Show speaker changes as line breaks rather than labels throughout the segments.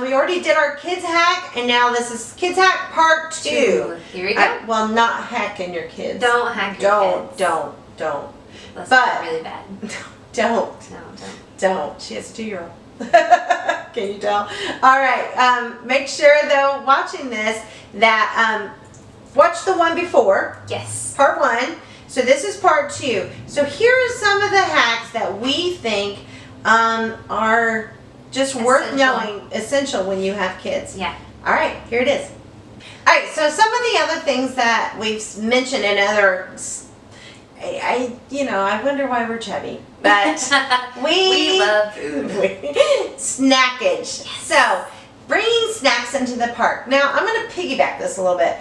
We already did our kids hack, and now this is kids hack part 2.
Here we go.
Well, not hacking your kids.
Don't hack your kids.
Don't.
That's
but
really bad.
Don't.
No,
Don't. She has a 2-year-old. Can you tell? All right. Make sure though, watching this, that watch the one before.
Yes.
Part 1. So this is part 2. So here are some of the hacks that we think are just worth knowing, essential when you have kids.
Yeah.
All right, here it is. All right, so some of the other things that we've mentioned in other, I wonder why we're chubby, but
we love food.
Snackage. Yes. So bringing snacks into the park. Now I'm going to piggyback this a little bit.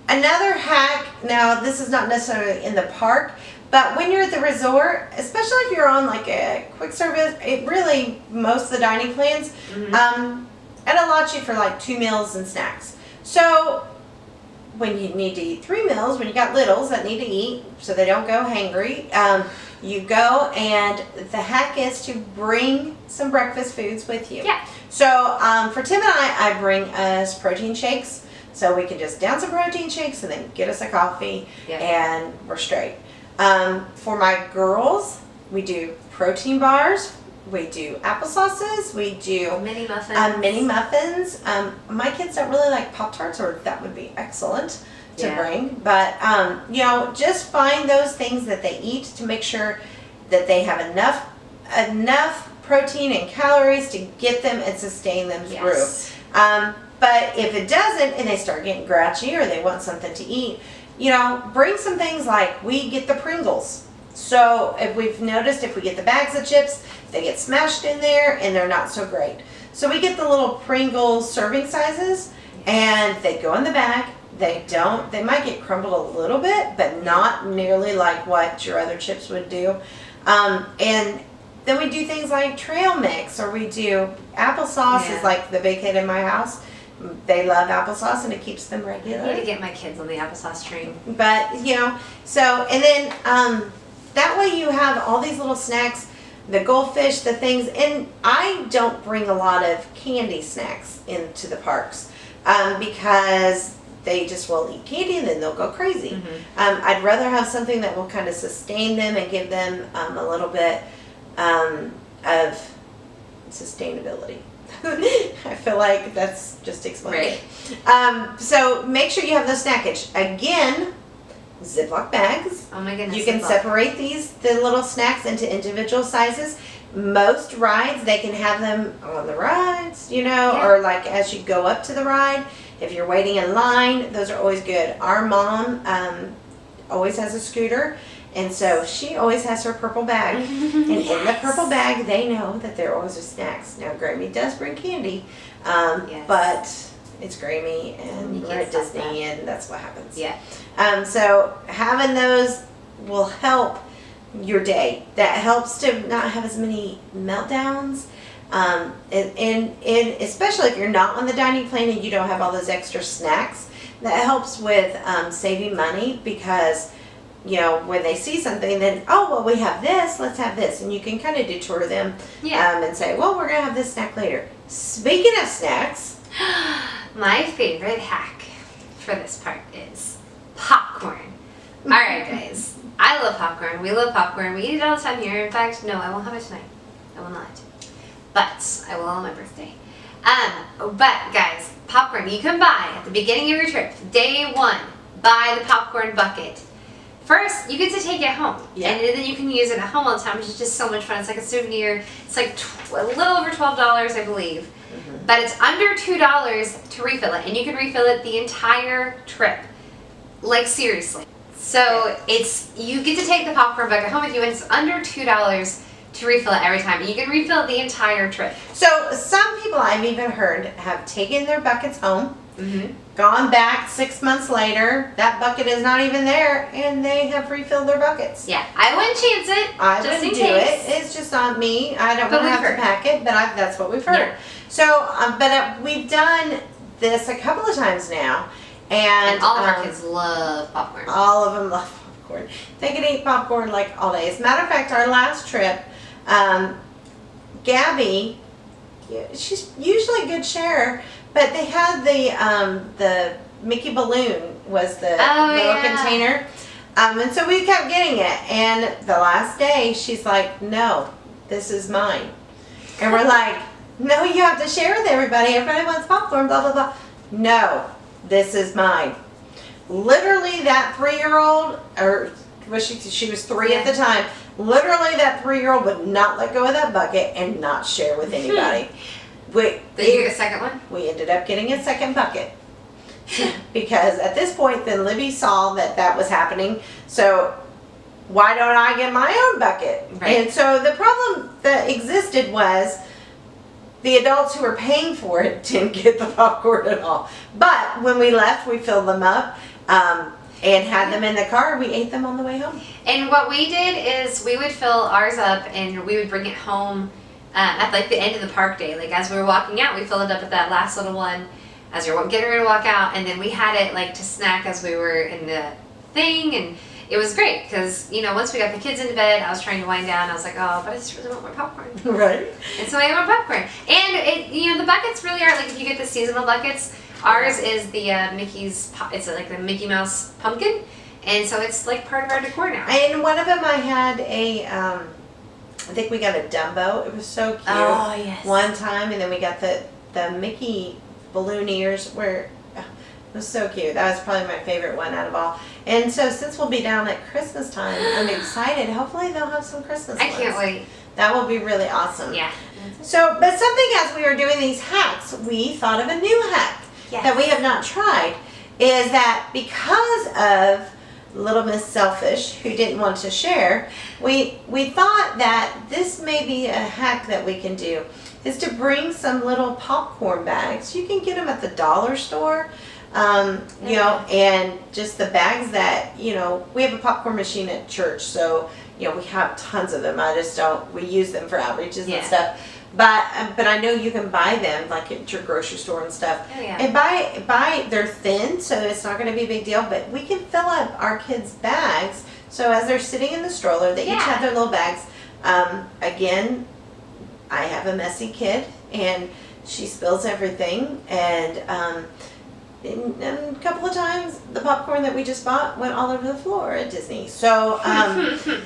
Another hack. Now this is not necessarily in the park, but when you're at the resort, especially if you're on like a quick service, it really, most of the dining plans, it allots you for like 2 meals and snacks. So when you need to eat 3 meals, when you got littles that need to eat so they don't go hangry, you go, and the hack is to bring some breakfast foods with you.
Yeah.
So for Tim and I bring us protein shakes, so we can just down some protein shakes and then get us a coffee, and we're straight. For my girls, we do protein bars, we do applesauces, we do
mini muffins.
My kids don't really like Pop-Tarts, or that would be excellent to bring. But, just find those things that they eat to make sure that they have enough protein and calories to get them and sustain them through. But if it doesn't, and they start getting grouchy or they want something to eat, bring some things like, we get the Pringles. So if we've noticed, if we get the bags of chips, they get smashed in there and they're not so great. So we get the little Pringles serving sizes, and they go in the bag. They might get crumbled a little bit, but not nearly like what your other chips would do. And then we do things like trail mix, or we do applesauce is like the big hit in my house. They love applesauce, and it keeps them regular.
I need to get my kids on the applesauce train.
But, so, and then that way you have all these little snacks, the goldfish, the things, and I don't bring a lot of candy snacks into the parks because they just will eat candy and then they'll go crazy. I'd rather have something that will kind of sustain them and give them a little bit of sustainability. I feel like that's just explained.
Right.
So make sure you have those snackage. Again, Ziploc bags.
Oh my goodness.
You can separate the little snacks into individual sizes. Most rides, they can have them on the rides, or like as you go up to the ride. If you're waiting in line, those are always good. Our mom always has a scooter, and so she always has her purple bag. And in the purple bag, they know that there always are snacks. Now, Grammy does bring candy, but it's Grammy, and we're at Disney, and that's what happens. So having those will help your day. That helps to not have as many meltdowns. And especially if you're not on the dining plan and you don't have all those extra snacks, that helps with saving money, because when they see something, then, oh, well, we have this, let's have this. And you can kind of detour them and say, well, we're going to have this snack later. Speaking of snacks,
my favorite hack for this part is popcorn. All right, guys. I love popcorn. We love popcorn. We eat it all the time here. In fact, no, I won't have it tonight. I will not. But I will on my birthday. But guys, popcorn you can buy at the beginning of your trip. Day 1, buy the popcorn bucket. First, you get to take it home, and then you can use it at home all the time, which is just so much fun. It's like a souvenir. It's like a little over $12, I believe. But it's under $2 to refill it, and you can refill it the entire trip. Like, seriously. So you get to take the popcorn bucket home with you, and it's under $2 to refill it every time. And you can refill it the entire trip.
So some people I've even heard have taken their buckets home, gone back 6 months later, that bucket is not even there, and they have refilled their buckets.
Yeah, I wouldn't chance it.
I wouldn't do it. It's just not me. I don't want to have to pack it, but that's what we've heard. So, but we've done this a couple of times now, and
all of our kids love popcorn.
All of them love popcorn. They can eat popcorn like all day. As a matter of fact, our last trip, Gabby she's usually a good sharer, but they had the Mickey balloon was the little container. And so we kept getting it. And the last day, she's like, no, this is mine. And we're like, no, you have to share with everybody. Everybody wants popcorn, blah, blah, blah. No, this is mine. Literally that 3-year-old, or was she was 3 at the time, literally that 3-year-old would not let go of that bucket and not share with anybody.
Did you get a second one?
We ended up getting a second bucket. Because at this point, then Libby saw that was happening. So why don't I get my own bucket?
Right.
And so the problem that existed was the adults who were paying for it didn't get the popcorn at all. But when we left, we filled them up and had them in the car. We ate them on the way home.
And what we did is we would fill ours up and we would bring it home at like the end of the park day. Like as we were walking out, we filled it up at that last little one as you're getting ready to walk out, and then we had it like to snack as we were in the thing, and it was great because, you know, once we got the kids into bed, I was trying to wind down. I was like, oh, but I just really want more popcorn.
Right.
And so I got more popcorn. And it, you know, the buckets really are like, if you get the seasonal buckets, ours is the it's like the Mickey Mouse pumpkin, and so it's like part of our decor now.
And one of them I had I think we got a Dumbo. It was so cute.
Oh, yes.
One time, and then we got the Mickey balloon ears it was so cute. That was probably my favorite one out of all. And so since we'll be down at Christmas time, I'm excited. Hopefully they'll have some Christmas ones.
I can't wait.
That will be really awesome.
Yeah.
So, but something as we were doing these hacks, we thought of a new hack that we have not tried, is that because of Little Miss Selfish, who didn't want to share, we thought that this may be a hack that we can do, is to bring some little popcorn bags. You can get them at the dollar store, you know, and just the bags that, you know, we have a popcorn machine at church, so, you know, we have tons of them. We use them for outreaches and stuff. But I know you can buy them like at your grocery store and stuff.
Oh, yeah.
And they're thin, so it's not going to be a big deal. But we can fill up our kids' bags. So as they're sitting in the stroller, they each have their little bags. Again, I have a messy kid, and she spills everything. And a couple of times, the popcorn that we just bought went all over the floor at Disney. So,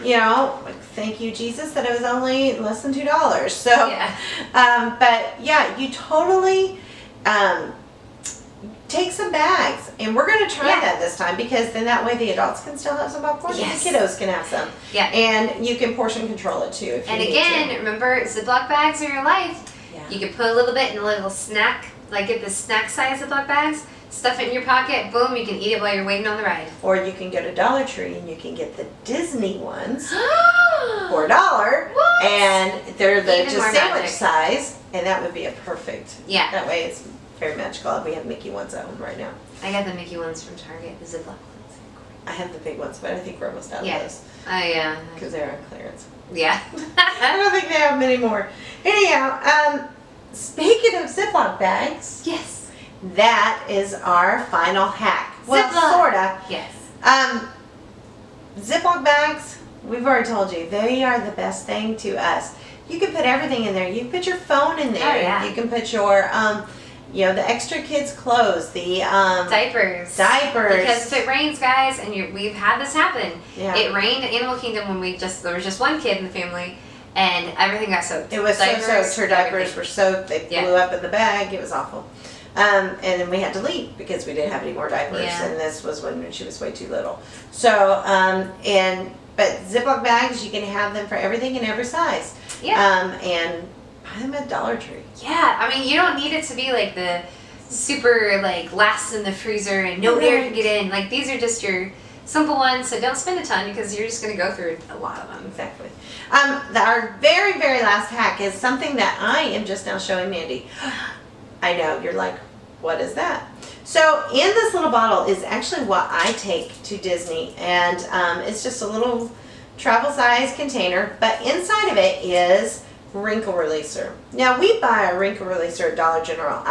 you know, thank you, Jesus, that it was only less than $2. So, but yeah, you totally take some bags, and we're going to try that this time, because then that way the adults can still have some popcorn, and the kiddos can have some. Yeah. And you can portion control it too if you need to.
Remember, Ziploc bags are your life. Yeah. You can put a little bit in a little snack, like get the snack size Ziploc bags, stuff it in your pocket, boom, you can eat it while you're waiting on the ride.
Or you can go to Dollar Tree and you can get the Disney ones for $1.
What?
And they're the
Even
just sandwich
magic.
size, and that would be a perfect.
Yeah.
That way it's very magical. We have Mickey ones at home right now.
I got the Mickey ones from Target, the Ziploc ones.
I have the big ones, but I think we're almost out of those.
Yeah.
Because they're on clearance.
Yeah.
I don't think they have many more. Anyhow, speaking of Ziploc bags.
Yes.
That is our final hack. Well,
Ziploc.
sorta.
Yes.
Ziploc bags, we've already told you, they are the best thing to us. You can put everything in there. You can put your phone in there.
Oh, yeah.
You can put your, you know, the extra kids' clothes, the
diapers. Because if it rains, guys, and we've had this happen. Yeah. It rained at Animal Kingdom when there was just one kid in the family, and everything got soaked.
It was diapers, so soaked. Her diapers were soaked. They blew up in the bag. It was awful. And then we had to leave because we didn't have any more diapers, and this was when she was way too little. So, but Ziploc bags, you can have them for everything in every size. Yeah. And buy them at Dollar Tree.
Yeah, I mean, you don't need it to be like the super like last in the freezer and no air can get in. Like these are just your simple ones, so don't spend a ton because you're just going to go through a lot of them.
Exactly. Our very, very last hack is something that I am just now showing Mandy. I know, you're like, what is that? So in this little bottle is actually what I take to Disney, and it's just a little travel size container, but inside of it is wrinkle releaser. Now we buy a wrinkle releaser at Dollar General.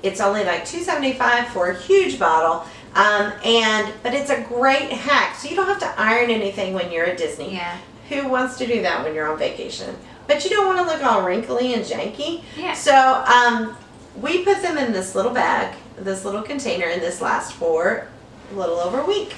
It's only like $2.75 for a huge bottle, but it's a great hack. So you don't have to iron anything when you're at Disney.
Yeah.
Who wants to do that when you're on vacation? but you don't want to look all wrinkly and janky.
Yeah.
So we put them in this little bag, this little container, and this lasts for a little over a week.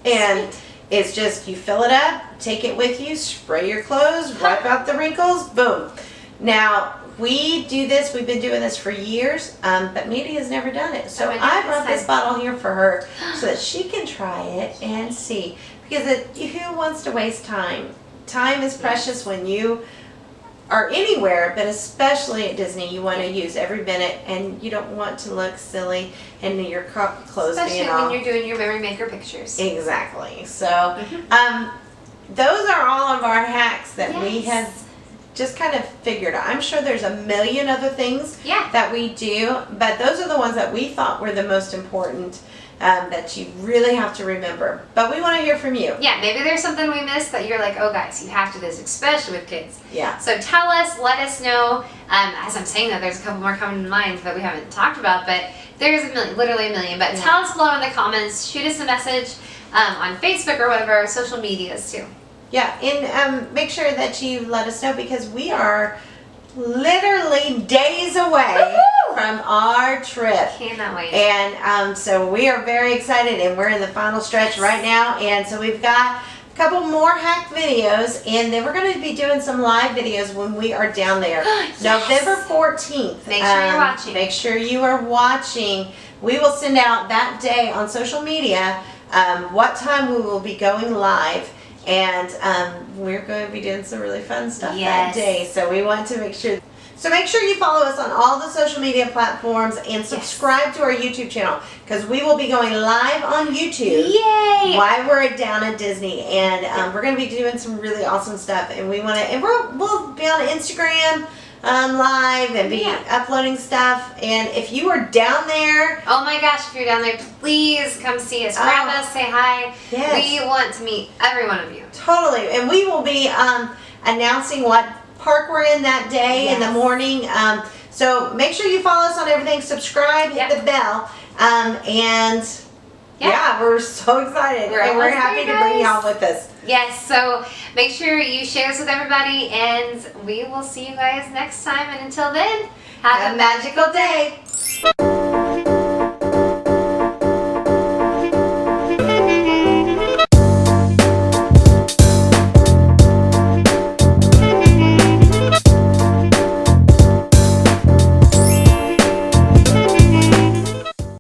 And it's just, you fill it up, take it with you, spray your clothes, wipe out the wrinkles, boom. Now, we do this, we've been doing this for years, but Mandy has never done it. So I brought this bottle here for her so that she can try it and see. Because who wants to waste time? Time is precious when you are anywhere, but especially at Disney, you want to use every minute, and you don't want to look silly and your clothes being off.
Especially when you're doing your memory maker pictures.
Exactly. So, those are all of our hacks that we have just kind of figured out. I'm sure there's a million other things that we do, but those are the ones that we thought were the most important. That you really have to remember. But we want to hear from you.
Yeah, maybe there's something we missed that you're like, oh guys, you have to do this, especially with kids.
Yeah.
So tell us, let us know. As I'm saying that, there's a couple more coming to mind that we haven't talked about, but there's a million, literally a million. But tell us below in the comments, shoot us a message on Facebook or whatever, our social medias too.
Yeah, and make sure that you let us know, because we are literally days away from our trip.
Cannot wait.
And so we are very excited, and we're in the final stretch right now. And so we've got a couple more hack videos, and then we're going to be doing some live videos when we are down there. November 14th.
Make sure you're watching.
Make sure you are watching. We will send out that day on social media what time we will be going live. And we're going to be doing some really fun stuff that day. So we want to make sure. So make sure you follow us on all the social media platforms and subscribe to our YouTube channel, because we will be going live on YouTube.
Yay!
While we're down at Disney, and we're going to be doing some really awesome stuff. And we want to, and we'll be on Instagram live and be uploading stuff. And if you are down there,
oh my gosh, if you're down there, please come see us, grab us, say hi.
Yes.
We want to meet every one of you.
Totally. And we will be announcing what park we're in that day in the morning. So make sure you follow us on everything, subscribe, hit the bell, and we're so excited, and we're happy to bring y'all with us.
Yes, so make sure you share this with everybody, and we will see you guys next time. And until then, have a magical day.